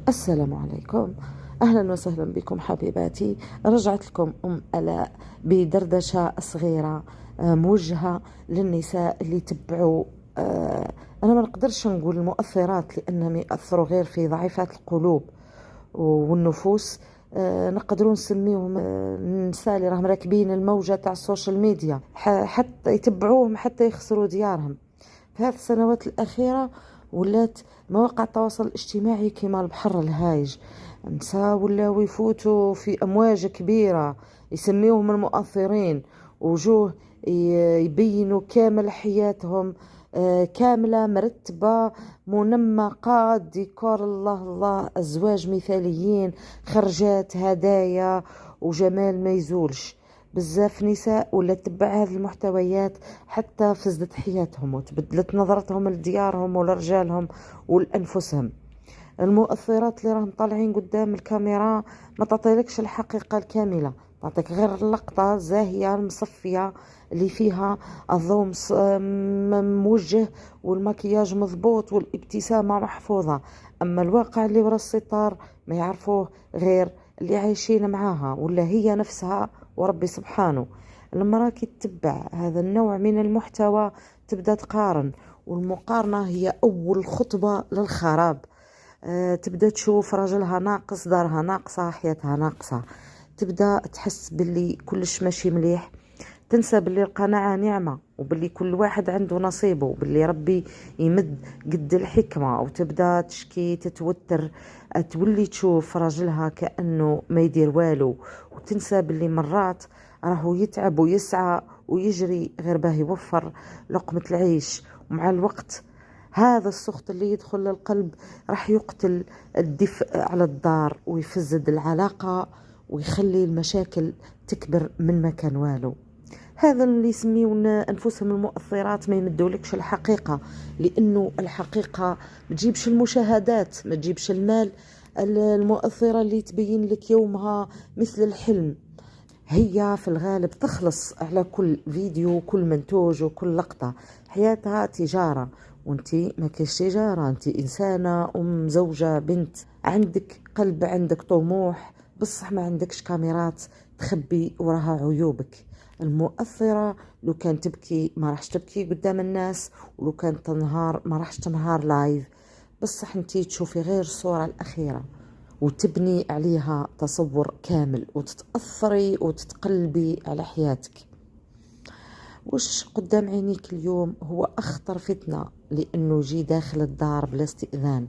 السلام عليكم، أهلا وسهلا بكم حبيباتي. رجعت لكم آلاء بدردشة صغيرة موجهة للنساء اللي يتبعوا. أنا ما نقدرش نقول المؤثرات لأنهم يأثروا غير في ضعيفات القلوب والنفوس. نقدروا نسميهم النساء اللي راهم راكبين الموجة تاع السوشيال ميديا، حتى يتبعوهم حتى يخسروا ديارهم. في هذه السنوات الأخيرة ولات مواقع التواصل الاجتماعي كما البحر الهايج، نساء ولاو يفوتوا في أمواج كبيرة يسميوهم المؤثرين، وجوه يبينوا كامل حياتهم كاملة مرتبة منمقة، ديكور الله الله، أزواج مثاليين، خرجات، هدايا وجمال ما يزولش. بزاف نساء ولا تتبع هذه المحتويات حتى فزدت حياتهم وتبدلت نظرتهم لديارهم ولرجالهم ولأنفسهم. المؤثرات اللي راهم طالعين قدام الكاميرا ما تعطيلكش الحقيقة الكاملة، تعطيك غير اللقطة زاهية المصفية اللي فيها الضوء موجه والمكياج مضبوط والابتسامة محفوظة. أما الواقع اللي ورا الستار ما يعرفوه غير اللي عايشين معاها ولا هي نفسها وربي سبحانه. لما راكي تتبع هذا النوع من المحتوى تبدأ تقارن، والمقارنة هي أول خطوة للخراب. تبدأ تشوف راجلها ناقص، دارها ناقصة، حياتها ناقصة، تبدأ تحس باللي كلش ماشي مليح، تنسى باللي القناعة نعمة وباللي كل واحد عنده نصيبه وباللي ربي يمد قد الحكمة، وتبدأ تشكي تتوتر، تولي تشوف راجلها كأنه ما يدير والو، وتنسى باللي مرات راهو يتعب ويسعى ويجري غير باه يوفر لقمة العيش. ومع الوقت هذا السخط اللي يدخل للقلب راح يقتل الدفء على الدار ويفسد العلاقة ويخلي المشاكل تكبر من مكان والو. هذا اللي يسميون أنفسهم المؤثرات ما يمدولكش الحقيقة، لأنه الحقيقة ما تجيبش المشاهدات، ما تجيبش المال. المؤثرة اللي تبين لك يومها مثل الحلم، هي في الغالب تخلص على كل فيديو وكل منتوج وكل لقطة. حياتها تجارة، وانتي ما كيش تجارة، انتي إنسانة، زوجة، بنت، عندك قلب، عندك طموح، بصح ما عندكش كاميرات تخبي وراها عيوبك. المؤثرة لو كان تبكي ما راحش تبكي قدام الناس، ولو كان تنهار ما راحش تنهار لايف، بصح انتي تشوفي غير الصورة الأخيرة وتبني عليها تصور كامل وتتأثري وتتقلبي على حياتك. وش قدام عينيك اليوم هو أخطر فتنة، لأنه جي داخل الدار بلا استئذان،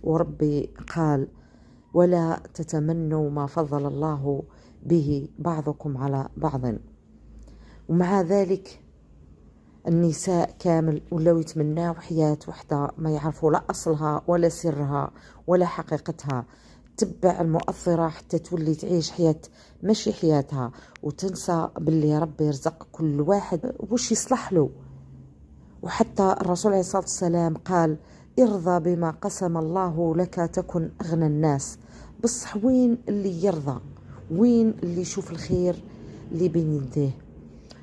وربي قال ولا تتمنوا ما فضل الله به بعضكم على بعض. ومع ذلك النساء كامل ولاو يتمناو حياة وحدة ما يعرفوا لا أصلها ولا سرها ولا حقيقتها. تبع المؤثرة حتى تولي تعيش حياة ماشي حياتها، وتنسى باللي ربي يرزق كل واحد وش يصلح له. وحتى الرسول عليه الصلاة والسلام قال ارضى بما قسم الله لك تكن أغنى الناس. بصح وين اللي يرضى؟ وين اللي يشوف الخير اللي بين يديه؟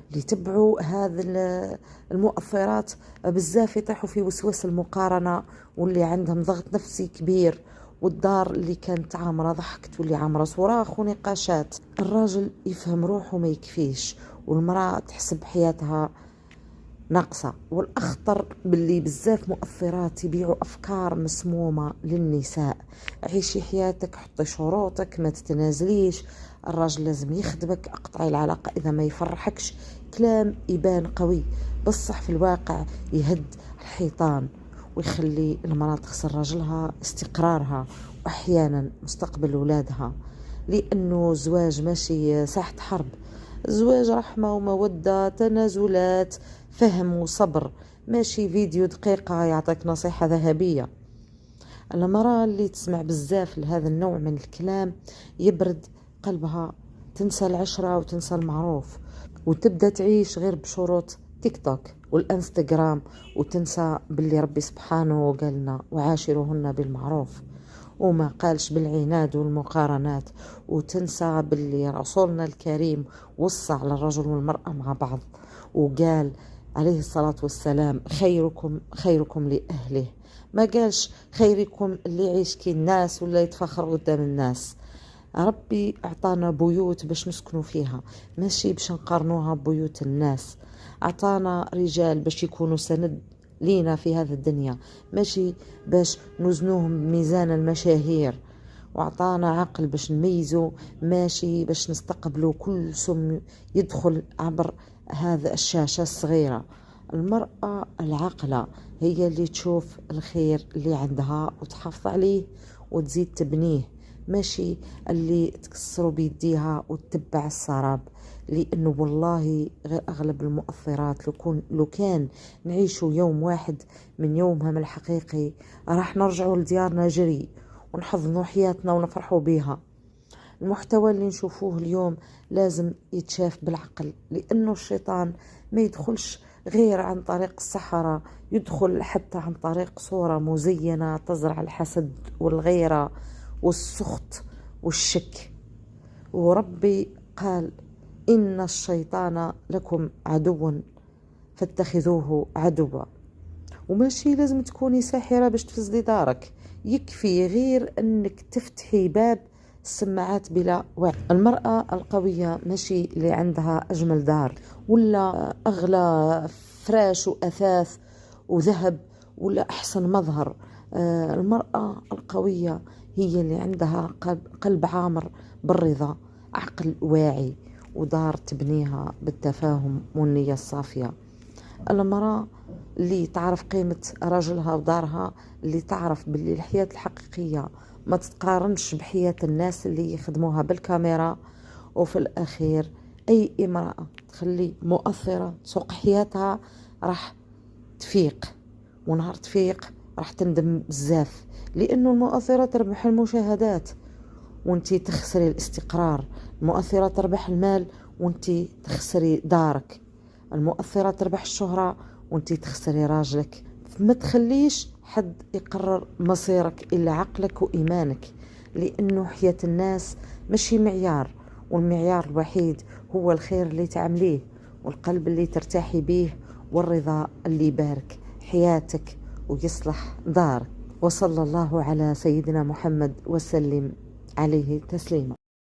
اللي يتبعوا هذه المؤثرات بزاف يطيحوا في وسواس المقارنة، واللي عندهم ضغط نفسي كبير، والدار اللي كانت عامرة ضحك تولي عامرة صراخ ونقاشات. الراجل يفهم روحه ما يكفيش، والمرأة تحسب حياتها ناقصة. والأخطر باللي بزاف مؤثرات يبيعوا أفكار مسمومة للنساء. عيشي حياتك، حطي شروطك، ما تتنازليش، الراجل لازم يخدمك، اقطعي العلاقة إذا ما يفرحكش. كلام يبان قوي بصح في الواقع يهد الحيطان ويخلي المرأة تخسر راجلها، استقرارها، وأحيانا مستقبل أولادها. لأنه زواج ماشي ساحة حرب، زواج رحمة ومودة، تنازلات، فهم وصبر، ماشي فيديو دقيقة يعطيك نصيحة ذهبية. المرأة اللي تسمع بزاف لهذا النوع من الكلام يبرد قلبها، تنسى العشرة وتنسى المعروف، وتبدأ تعيش غير بشروط تيك توك والانستغرام، وتنسى باللي ربي سبحانه قالنا وعاشرهن بالمعروف وما قالش بالعناد والمقارنات، وتنسى باللي رسولنا الكريم وصى على الرجل والمرأة مع بعض وقال عليه الصلاة والسلام خيركم خيركم لأهله، ما قالش خيركم اللي يعيش كي الناس ولا يتفخر قدام الناس. ربي أعطانا بيوت باش نسكنوا فيها، ماشي باش نقارنوها ببيوت الناس. أعطانا رجال باش يكونوا سند لينا في هذا الدنيا، ماشي باش نوزنوهم بميزان المشاهير. وأعطانا عقل باش نميزه، ماشي باش نستقبلوا كل سم يدخل عبر هذا الشاشة الصغيرة. المرأة العاقلة هي اللي تشوف الخير اللي عندها وتحافظ عليه وتزيد تبنيه، ماشي اللي تكسروا بيديها وتتبع السراب. لأنه والله غير أغلب المؤثرات لو كان نعيشوا يوم واحد من يومهم الحقيقي راح نرجعوا لديارنا جري ونحضنوا حياتنا ونفرحوا بيها. المحتوى اللي نشوفوه اليوم لازم يتشاف بالعقل، لأنه الشيطان ما يدخلش غير عن طريق السحرة، يدخل حتى عن طريق صورة مزينة تزرع الحسد والغيرة والسخط والشك. وربي قال إن الشيطان لكم عدو فاتخذوه عدوا. وماشي لازم تكوني ساحرة باش تفسدي دارك، يكفي غير أنك تفتحي باب السماعات بلا وعي. المرأة القوية ماشي اللي عندها أجمل دار ولا أغلى فراش وأثاث وذهب ولا أحسن مظهر. المرأة القوية هي اللي عندها قلب عامر بالرضا، عقل واعي، ودار تبنيها بالتفاهم والنية الصافية. المرأة اللي تعرف قيمة رجلها ودارها، اللي تعرف باللي الحياة الحقيقية ما تتقارنش بحياة الناس اللي يخدموها بالكاميرا. وفي الأخير أي امرأة تخلي مؤثرة تسوق حياتها راح تفيق، ونهار تفيق راح تندم بزاف، لأنه المؤثرة تربح المشاهدات وانتي تخسري الاستقرار. المؤثرة تربح المال وانتي تخسري دارك. المؤثرة تربح الشهرة وانتي تخسري راجلك. ما تخليش حد يقرر مصيرك إلا عقلك وإيمانك، لأنه حياة الناس ماشي معيار، والمعيار الوحيد هو الخير اللي تعمليه والقلب اللي ترتاحي به والرضا اللي يبارك حياتك ويصلح دارك. وصلى الله على سيدنا محمد وسلم عليه تسليما.